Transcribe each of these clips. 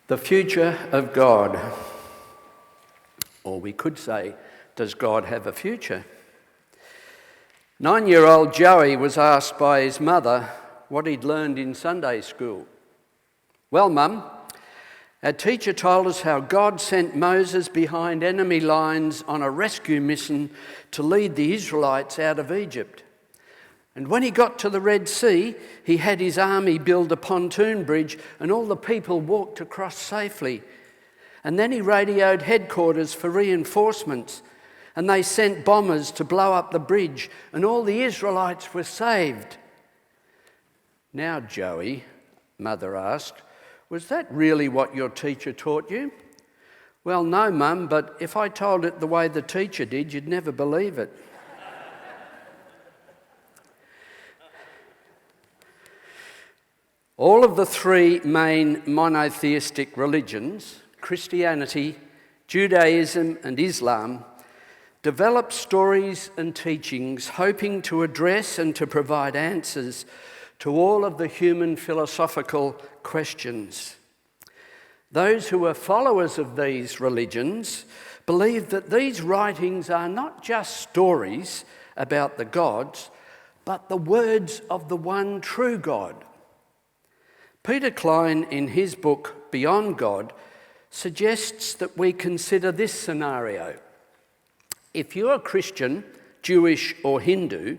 The future of God. Or we could say, does God have a future? 9-year-old Joey was asked by his mother what he'd learned in Sunday school. Well, Mum, our teacher told us how God sent Moses behind enemy lines on a rescue mission to lead the Israelites out of Egypt. And when he got to the Red Sea, he had his army build a pontoon bridge and all the people walked across safely. And then he radioed headquarters for reinforcements and they sent bombers to blow up the bridge and all the Israelites were saved. Now, Joey, Mother asked, was that really what your teacher taught you? Well, no, Mum, but if I told it the way the teacher did, you'd never believe it. All of the three main monotheistic religions, Christianity, Judaism and Islam, develop stories and teachings hoping to address and to provide answers to all of the human philosophical questions. Those who are followers of these religions believe that these writings are not just stories about the gods, but the words of the one true God. Peter Klein, in his book Beyond God, suggests that we consider this scenario. If you're a Christian, Jewish or Hindu,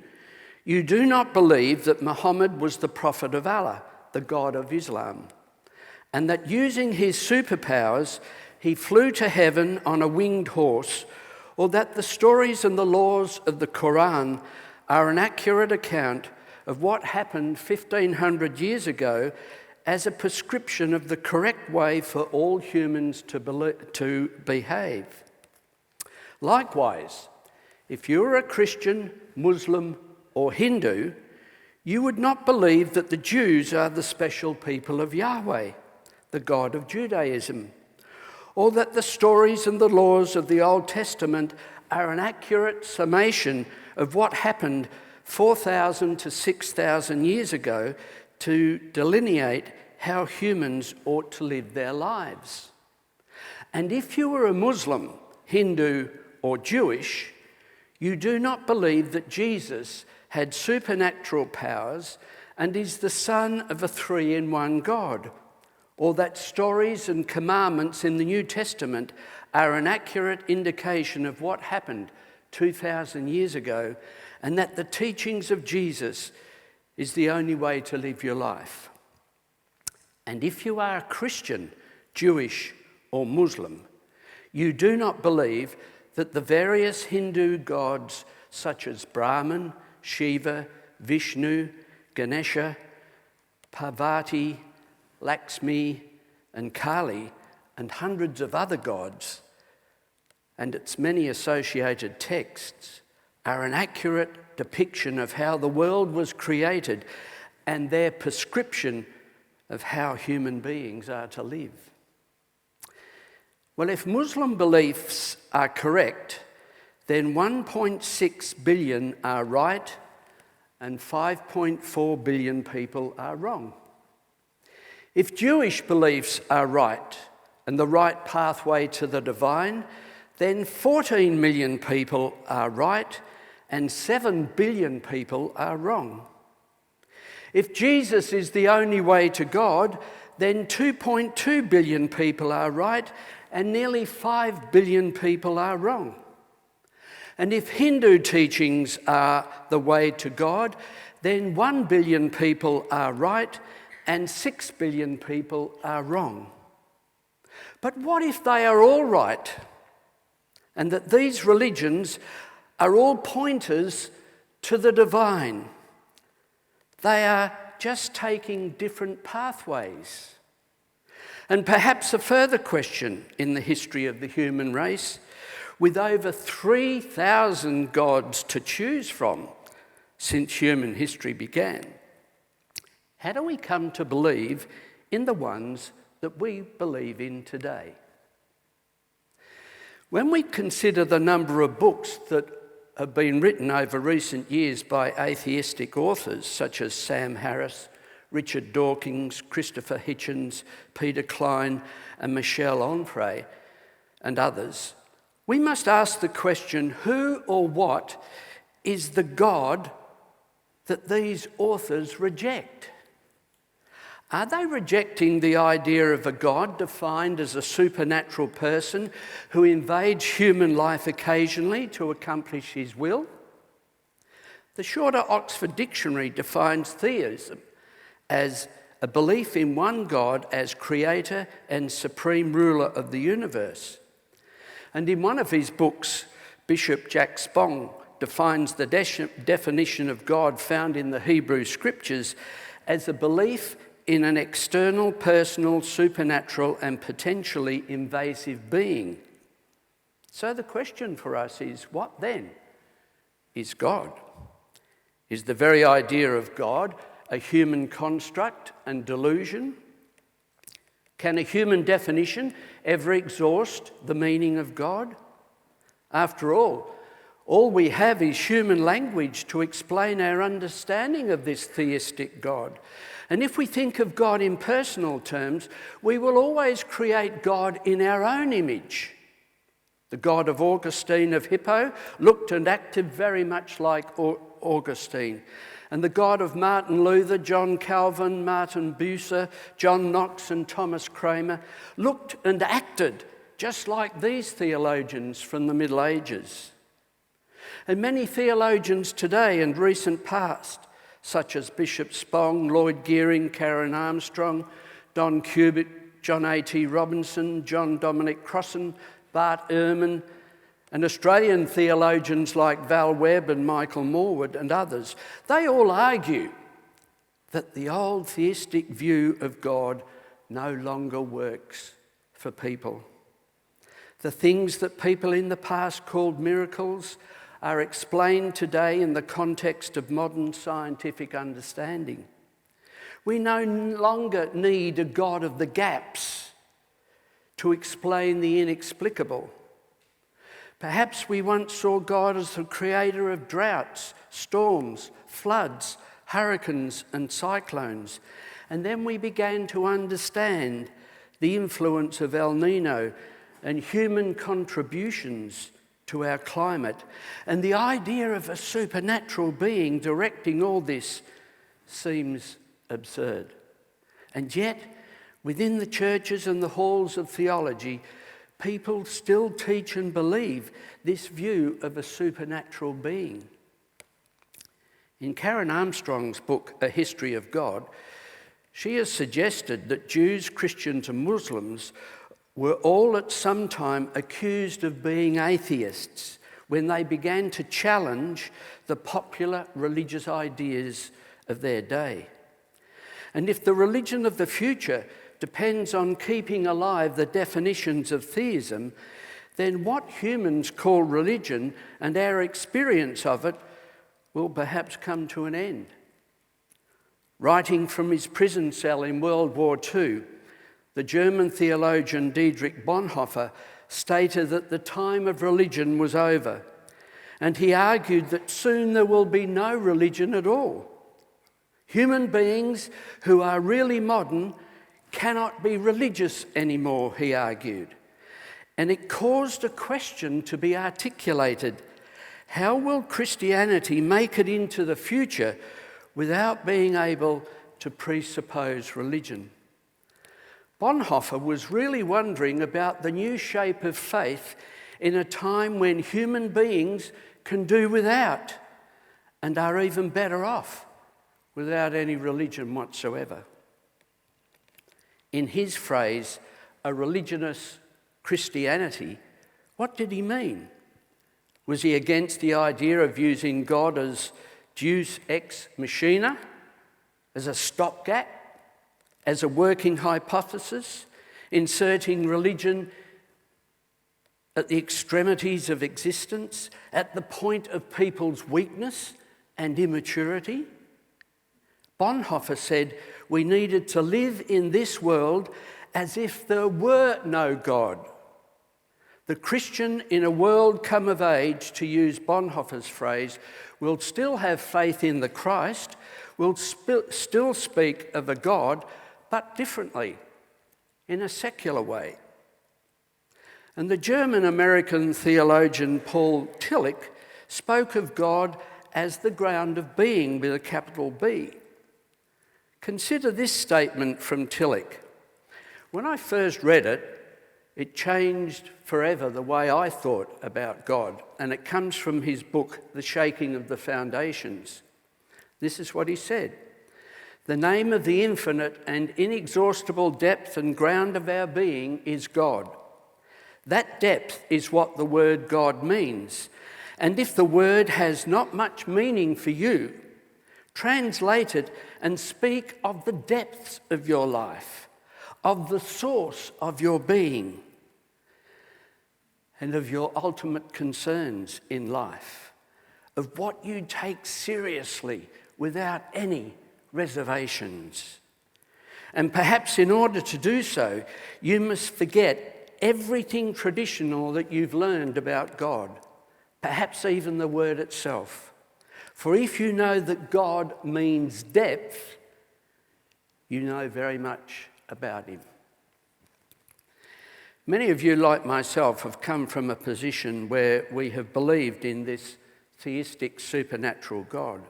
you do not believe that Muhammad was the prophet of Allah, the God of Islam, and that using his superpowers he flew to heaven on a winged horse, or that the stories and the laws of the Quran are an accurate account of what happened 1500 years ago as a prescription of the correct way for all humans to behave. Likewise, if you are a Christian, Muslim or Hindu, you would not believe that the Jews are the special people of Yahweh, the God of Judaism, or that the stories and the laws of the Old Testament are an accurate summation of what happened 4,000 to 6,000 years ago to delineate how humans ought to live their lives. And if you were a Muslim, Hindu or Jewish, you do not believe that Jesus had supernatural powers and is the son of a three-in-one God, or that stories and commandments in the New Testament are an accurate indication of what happened 2,000 years ago, and that the teachings of Jesus is the only way to live your life. And if you are a Christian, Jewish or Muslim, you do not believe that the various Hindu gods such as Brahman, Shiva, Vishnu, Ganesha, Parvati, Lakshmi and Kali and hundreds of other gods and its many associated texts are an accurate depiction of how the world was created and their prescription of how human beings are to live. Well, if Muslim beliefs are correct, then 1.6 billion are right and 5.4 billion people are wrong. If Jewish beliefs are right and the right pathway to the divine, then 14 million people are right and 7 billion people are wrong. If Jesus is the only way to God, then 2.2 billion people are right and nearly 5 billion people are wrong. And if Hindu teachings are the way to God, then 1 billion people are right and 6 billion people are wrong. But what if they are all right and that these religions are all pointers to the divine? They are just taking different pathways. And perhaps a further question in the history of the human race, with over 3,000 gods to choose from since human history began, how do we come to believe in the ones that we believe in today? When we consider the number of books that have been written over recent years by atheistic authors such as Sam Harris, Richard Dawkins, Christopher Hitchens, Peter Klein, and Michel Onfray, and others, we must ask the question, who or what is the God that these authors reject? Are they rejecting the idea of a God defined as a supernatural person who invades human life occasionally to accomplish his will? The Shorter Oxford Dictionary defines theism as a belief in one God as creator and supreme ruler of the universe. And in one of his books, Bishop Jack Spong defines the definition of God found in the Hebrew Scriptures as a belief in an external, personal, supernatural, and potentially invasive being. So the question for us is, what then is God? Is the very idea of God a human construct and delusion? Can a human definition ever exhaust the meaning of God? After all we have is human language to explain our understanding of this theistic God. And if we think of God in personal terms, we will always create God in our own image. The God of Augustine of Hippo looked and acted very much like Augustine. And the God of Martin Luther, John Calvin, Martin Bucer, John Knox and Thomas Cranmer looked and acted just like these theologians from the Middle Ages. And many theologians today and recent past, such as Bishop Spong, Lloyd Gearing, Karen Armstrong, Don Cubitt, John A.T. Robinson, John Dominic Crossan, Bart Ehrman, and Australian theologians like Val Webb and Michael Morwood and others, they all argue that the old theistic view of God no longer works for people. The things that people in the past called miracles are explained today in the context of modern scientific understanding. We no longer need a God of the gaps to explain the inexplicable. Perhaps we once saw God as the creator of droughts, storms, floods, hurricanes and cyclones, and then we began to understand the influence of El Nino and human contributions to our climate, and the idea of a supernatural being directing all this seems absurd. And yet, within the churches and the halls of theology, people still teach and believe this view of a supernatural being. In Karen Armstrong's book, A History of God, she has suggested that Jews, Christians and Muslims were all at some time accused of being atheists when they began to challenge the popular religious ideas of their day. And if the religion of the future depends on keeping alive the definitions of theism, then what humans call religion and our experience of it will perhaps come to an end. Writing from his prison cell in World War II, the German theologian Dietrich Bonhoeffer stated that the time of religion was over, and he argued that soon there will be no religion at all. Human beings who are really modern cannot be religious anymore, he argued. And it caused a question to be articulated: how will Christianity make it into the future without being able to presuppose religion? Bonhoeffer was really wondering about the new shape of faith in a time when human beings can do without and are even better off without any religion whatsoever. In his phrase, a religionless Christianity, what did he mean? Was he against the idea of using God as Deus ex machina, as a stopgap, as a working hypothesis, inserting religion at the extremities of existence, at the point of people's weakness and immaturity? Bonhoeffer said we needed to live in this world as if there were no God. The Christian in a world come of age, to use Bonhoeffer's phrase, will still have faith in the Christ, will still speak of a God, but differently, in a secular way. And the German-American theologian Paul Tillich spoke of God as the ground of being with a capital B. Consider this statement from Tillich. When I first read it, it changed forever the way I thought about God, and it comes from his book, The Shaking of the Foundations. This is what he said. The name of the infinite and inexhaustible depth and ground of our being is God. That depth is what the word God means. And if the word has not much meaning for you, translate it and speak of the depths of your life, of the source of your being, and of your ultimate concerns in life, of what you take seriously without any reservations. And perhaps in order to do so, you must forget everything traditional that you've learned about God, perhaps even the word itself. For if you know that God means depth, you know very much about him. Many of you, like myself, have come from a position where we have believed in this theistic supernatural God.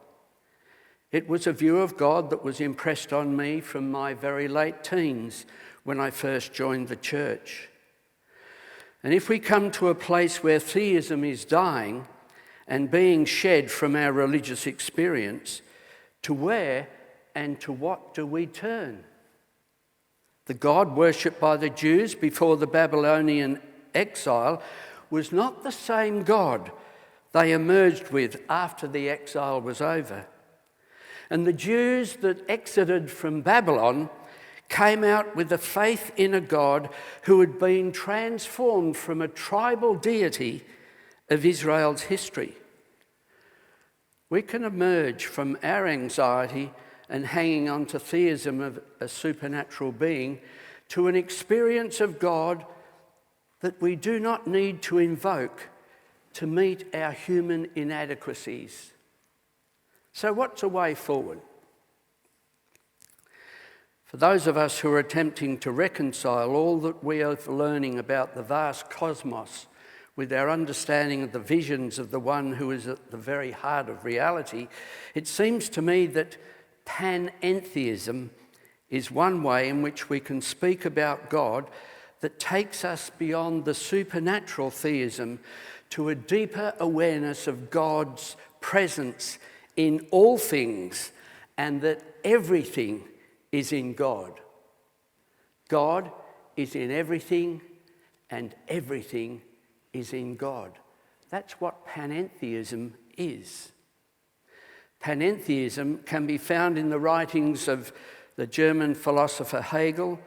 It was a view of God that was impressed on me from my very late teens when I first joined the church. And if we come to a place where theism is dying and being shed from our religious experience, to where and to what do we turn? The God worshipped by the Jews before the Babylonian exile was not the same God they emerged with after the exile was over. And the Jews that exited from Babylon came out with a faith in a God who had been transformed from a tribal deity of Israel's history. We can emerge from our anxiety and hanging on to theism of a supernatural being to an experience of God that we do not need to invoke to meet our human inadequacies. So what's a way forward? For those of us who are attempting to reconcile all that we are learning about the vast cosmos with our understanding of the visions of the one who is at the very heart of reality, it seems to me that panentheism is one way in which we can speak about God that takes us beyond the supernatural theism to a deeper awareness of God's presence in all things and that everything is in God. God is in everything and everything is in God. That's what panentheism is. Panentheism can be found in the writings of the German philosopher Hegel,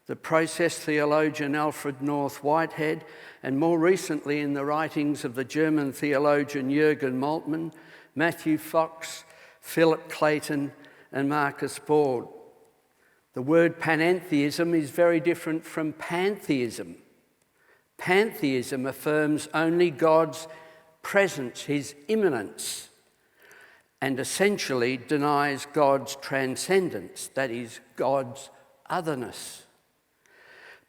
the process theologian Alfred North Whitehead, and more recently in the writings of the German theologian Jürgen Moltmann, Matthew Fox, Philip Clayton, and Marcus Borg. The word panentheism is very different from pantheism. Pantheism affirms only God's presence, his immanence, and essentially denies God's transcendence, that is, God's otherness.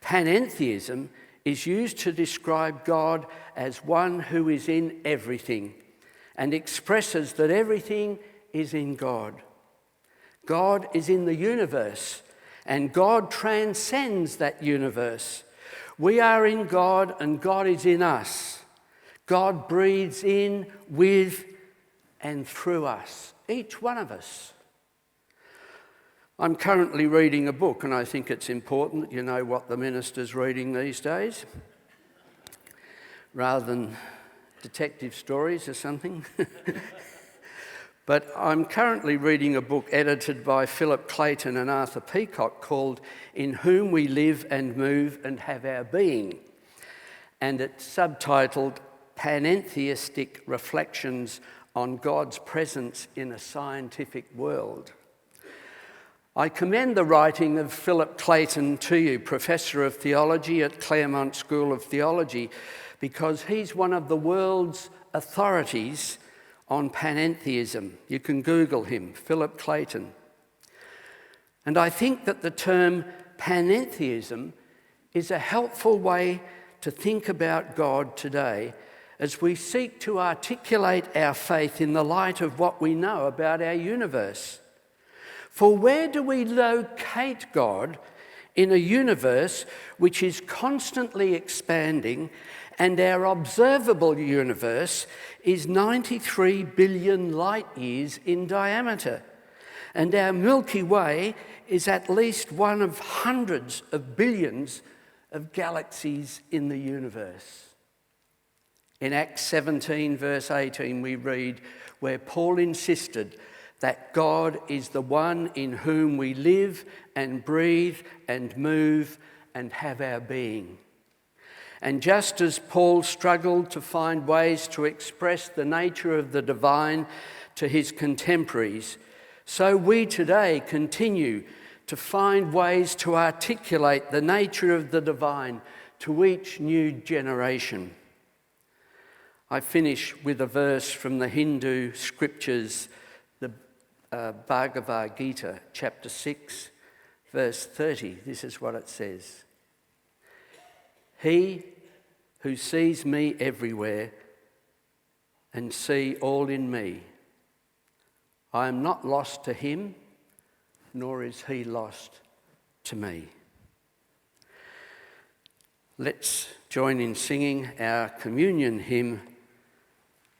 Panentheism is used to describe God as one who is in everything and expresses that everything is in God. God is in the universe and God transcends that universe. We are in God and God is in us. God breathes in, with, and through us, each one of us. I'm currently reading a book, and I think it's important that you know what the minister's reading these days, rather than detective stories or something. But I'm currently reading a book edited by Philip Clayton and Arthur Peacock called In Whom We Live and Move and Have Our Being, and it's subtitled Panentheistic Reflections on God's Presence in a Scientific World. I commend the writing of Philip Clayton to you, Professor of Theology at Claremont School of Theology, because he's one of the world's authorities on panentheism. You can Google him, Philip Clayton. And I think that the term panentheism is a helpful way to think about God today as we seek to articulate our faith in the light of what we know about our universe. For where do we locate God in a universe which is constantly expanding, and our observable universe is 93 billion light years in diameter, and our Milky Way is at least one of hundreds of billions of galaxies in the universe? In Acts 17, verse 18, we read where Paul insisted that God is the one in whom we live and breathe and move and have our being. And just as Paul struggled to find ways to express the nature of the divine to his contemporaries, so we today continue to find ways to articulate the nature of the divine to each new generation. I finish with a verse from the Hindu scriptures, the Bhagavad Gita, chapter 6, verse 30. This is what it says. He who sees me everywhere and see all in me, I am not lost to him, nor is he lost to me. Let's join in singing our communion hymn,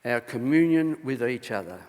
our communion with each other.